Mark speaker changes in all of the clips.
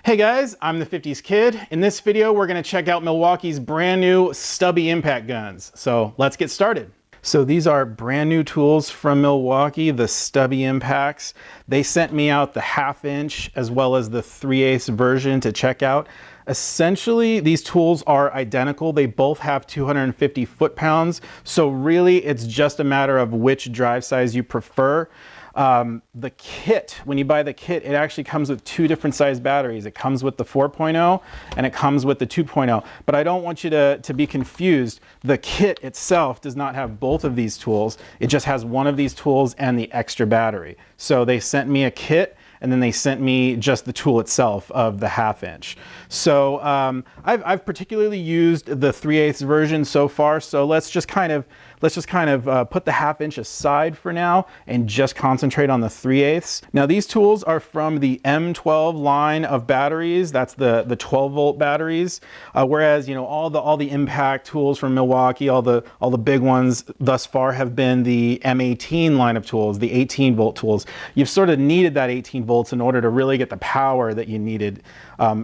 Speaker 1: Hey guys, I'm the 50s Kid. In this video, we're gonna check out Milwaukee's brand new Stubby Impact guns. So let's get started. So these are brand new tools from Milwaukee, the Stubby Impacts. They sent me out the 1/2 inch as well as the 3/8 version to check out. Essentially, these tools are identical. They both have 250 foot-pounds. So really, it's just a matter of which drive size you prefer. The kit, when you buy the kit, it actually comes with two different size batteries. It comes with the 4.0 and it comes with the 2.0. But I don't want you to be confused. The kit itself does not have both of these tools. It just has one of these tools and the extra battery. So they sent me a kit and then they sent me just the tool itself of the 1/2 inch. So I've particularly used the 3/8 version so far. So let's just kind of put the 1/2 inch aside for now and just concentrate on the 3/8. Now these tools are from the M12 line of batteries. That's the 12 volt batteries. Whereas all the impact tools from Milwaukee, all the big ones thus far have been the M18 line of tools, the 18 volt tools. You've sort of needed that 18 volts in order to really get the power that you needed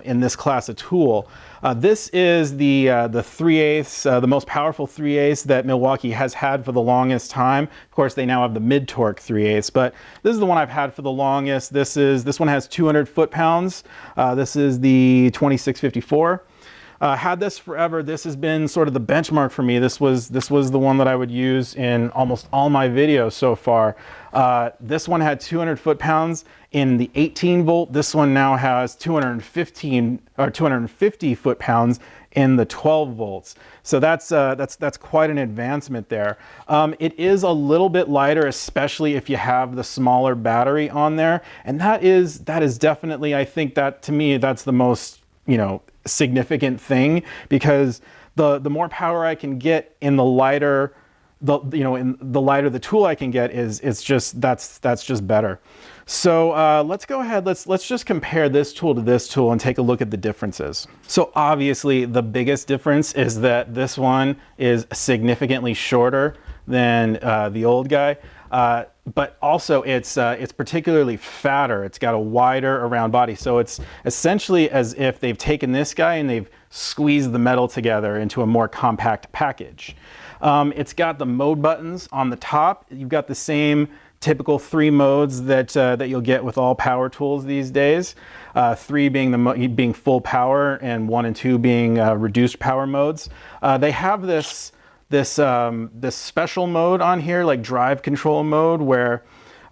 Speaker 1: in this class of tool. This is the 3/8, the most powerful 3/8 that Milwaukee has had for the longest time. Of course, they now have the mid-torque 3/8, but this is the one I've had for the longest. This one has 200 foot-pounds. This is the 2654. Had this forever. This has been sort of the benchmark for me. This was the one that I would use in almost all my videos so far. This one had 200 foot-pounds in the 18 volt. This one now has 215 or 250 foot-pounds in the 12 volts. So that's quite an advancement there. It is a little bit lighter, especially if you have the smaller battery on there, and that is definitely, I think that to me that's the most significant thing, because the more power I can get in the lighter lighter the tool I can get that's just better. So let's go ahead, let's just compare this tool to this tool and take a look at the differences. So obviously the biggest difference is that this one is significantly shorter than the old guy. But also it's particularly fatter. It's got a wider around body. So it's essentially as if they've taken this guy and they've squeezed the metal together into a more compact package. It's got the mode buttons on the top. You've got the same typical 3 modes that you'll get with all power tools these days. 3 being full power and 1 and 2 being reduced power modes. They have this special mode on here, like drive control mode, where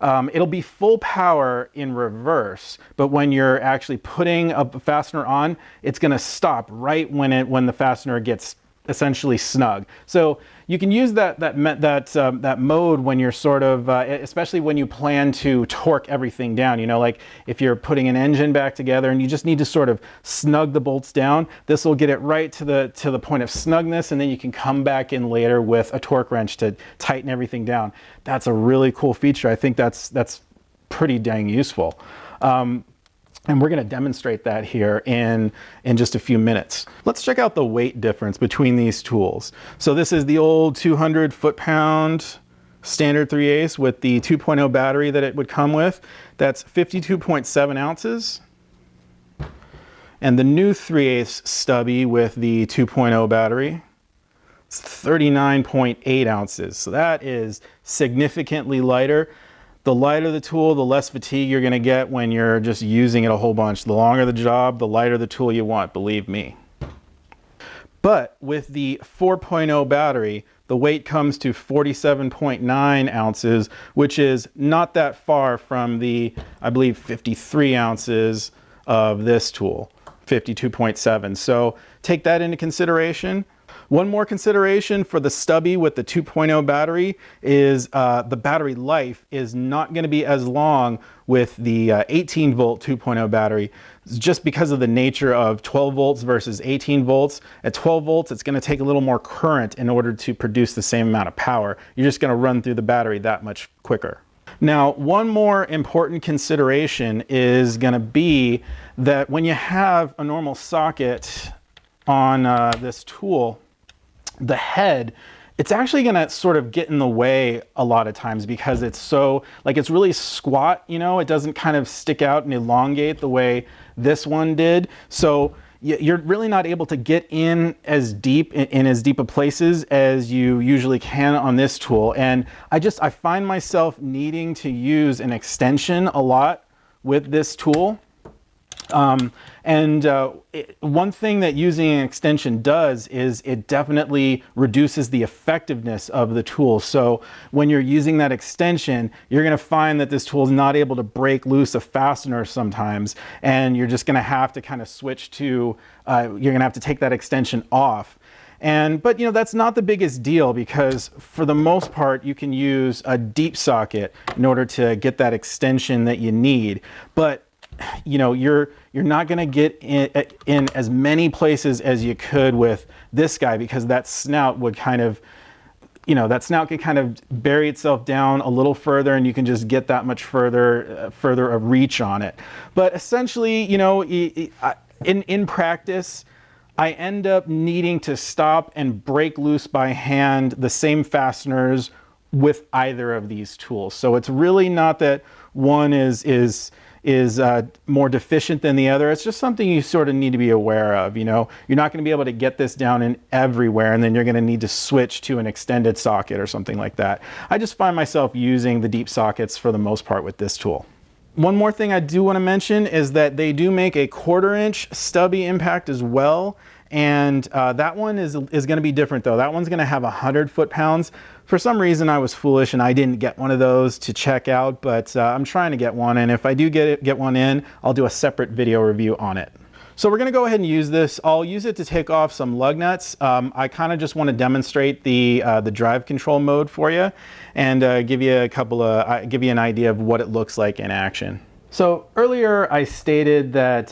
Speaker 1: it'll be full power in reverse, but when you're actually putting a fastener on, it's going to stop right when the fastener gets essentially snug. So you can use that mode when you're sort of, especially when you plan to torque everything down. Like if you're putting an engine back together and you just need to sort of snug the bolts down, this will get it right to the point of snugness, and then you can come back in later with a torque wrench to tighten everything down. That's a really cool feature. I think that's pretty dang useful. And we're going to demonstrate that here in just a few minutes. Let's check out the weight difference between these tools. So this is the old 200 foot-pound standard 3/8 with the 2.0 battery that it would come with. That's 52.7 ounces. And the new 3/8 Stubby with the 2.0 battery, it's 39.8 ounces. So that is significantly lighter. The lighter the tool, the less fatigue you're going to get when you're just using it a whole bunch. The longer the job, the lighter the tool you want, believe me. But with the 4.0 battery, the weight comes to 47.9 ounces, which is not that far from the, I believe, 53 ounces of this tool, 52.7. So take that into consideration. One more consideration for the Stubby with the 2.0 battery is the battery life is not going to be as long with the 18 volt 2.0 battery, just because of the nature of 12 volts versus 18 volts. At 12 volts, it's going to take a little more current in order to produce the same amount of power. You're just going to run through the battery that much quicker. Now, one more important consideration is going to be that when you have a normal socket on this tool, the head it's actually gonna sort of get in the way a lot of times because it's so, like, it's really squat, you know, it doesn't kind of stick out and elongate the way this one did. So you're really not able to get in as deep in as deep of places as you usually can on this tool. And I find myself needing to use an extension a lot with this tool. One thing that using an extension does is it definitely reduces the effectiveness of the tool. So when you're using that extension, you're going to find that this tool is not able to break loose a fastener sometimes, and you're just going to have to kind of switch to, you're going to have to take that extension off. But you know, that's not the biggest deal because for the most part, you can use a deep socket in order to get that extension that you need. But you know, you're not going to get in as many places as you could with this guy because that snout would kind of, you know, that snout could kind of bury itself down a little further and you can just get that much further a reach on it. But essentially, you know, in practice, I end up needing to stop and break loose by hand the same fasteners with either of these tools. So it's really not that one is more deficient than the other. It's just something you sort of need to be aware of. You know, you're not going to be able to get this down in everywhere, and then you're going to need to switch to an extended socket or something like that. I just find myself using the deep sockets for the most part with this tool. One more thing I do want to mention is that they do make a 1/4 inch stubby impact as well. And that one is going to be different though. That one's going to have 100 foot-pounds. For some reason I was foolish and I didn't get one of those to check out, but I'm trying to get one, and if I do get one in, I'll do a separate video review on it. So we're going to go ahead and use this. I'll use it to take off some lug nuts. I kind of just want to demonstrate the drive control mode for you and give you an idea of what it looks like in action. So earlier I stated that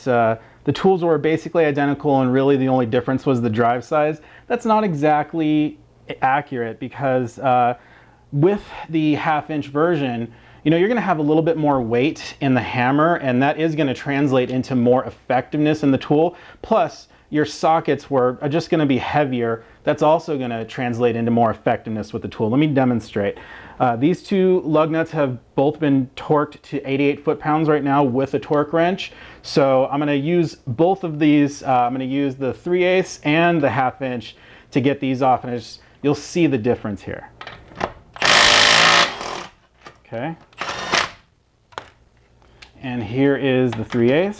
Speaker 1: the tools were basically identical and really the only difference was the drive size. That's not exactly accurate because with the 1/2 inch version, you know, you're going to have a little bit more weight in the hammer, and that is going to translate into more effectiveness in the tool. Plus, your sockets are just going to be heavier. That's also going to translate into more effectiveness with the tool. Let me demonstrate. These two lug nuts have both been torqued to 88 foot-pounds right now with a torque wrench. So I'm going to use both of these. I'm going to use the 3/8 and the 1/2 inch to get these off, and you'll see the difference here. Okay. And here is the 3/8.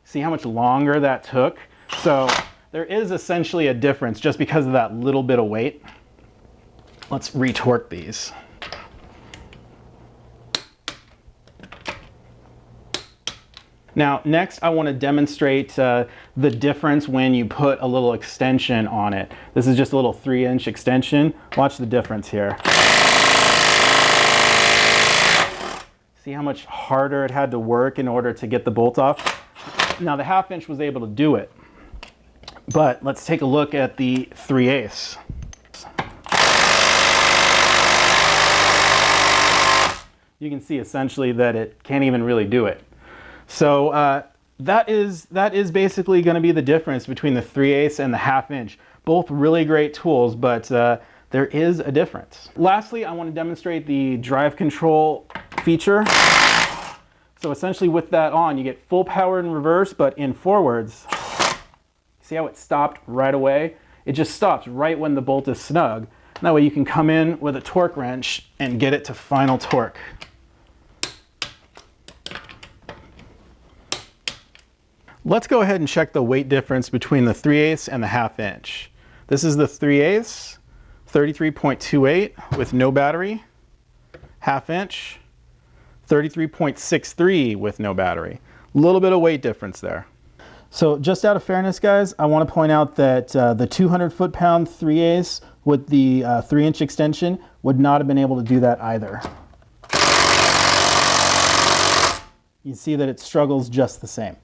Speaker 1: See how much longer that took? So there is essentially a difference just because of that little bit of weight. Let's retorque these. Now, next I want to demonstrate the difference when you put a little extension on it. This is just a little 3-inch extension. Watch the difference here. See how much harder it had to work in order to get the bolt off? Now the 1/2 inch was able to do it, but let's take a look at the 3/8. You can see essentially that it can't even really do it. So that is basically going to be the difference between the 3/8 and the 1/2 inch. Both really great tools, but there is a difference. Lastly, I want to demonstrate the drive control feature. So essentially with that on, you get full power in reverse, but in forwards, see how it stopped right away? It just stops right when the bolt is snug. And that way you can come in with a torque wrench and get it to final torque. Let's go ahead and check the weight difference between the 3/8 and the 1/2 inch. This is the 3/8, 33.28 with no battery. 1/2 inch, 33.63 with no battery. A little bit of weight difference there. So just out of fairness, guys, I want to point out that the 200 foot-pound 3/8 with the 3-inch extension would not have been able to do that either. You see that it struggles just the same.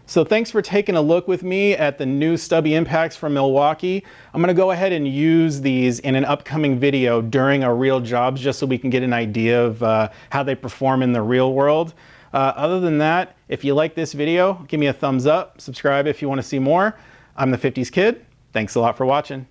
Speaker 1: So thanks for taking a look with me at the new Stubby Impacts from Milwaukee. I'm going to go ahead and use these in an upcoming video during our real jobs just so we can get an idea of how they perform in the real world. Other than that, if you like this video, give me a thumbs up, subscribe if you want to see more. I'm the 50s Kid. Thanks a lot for watching.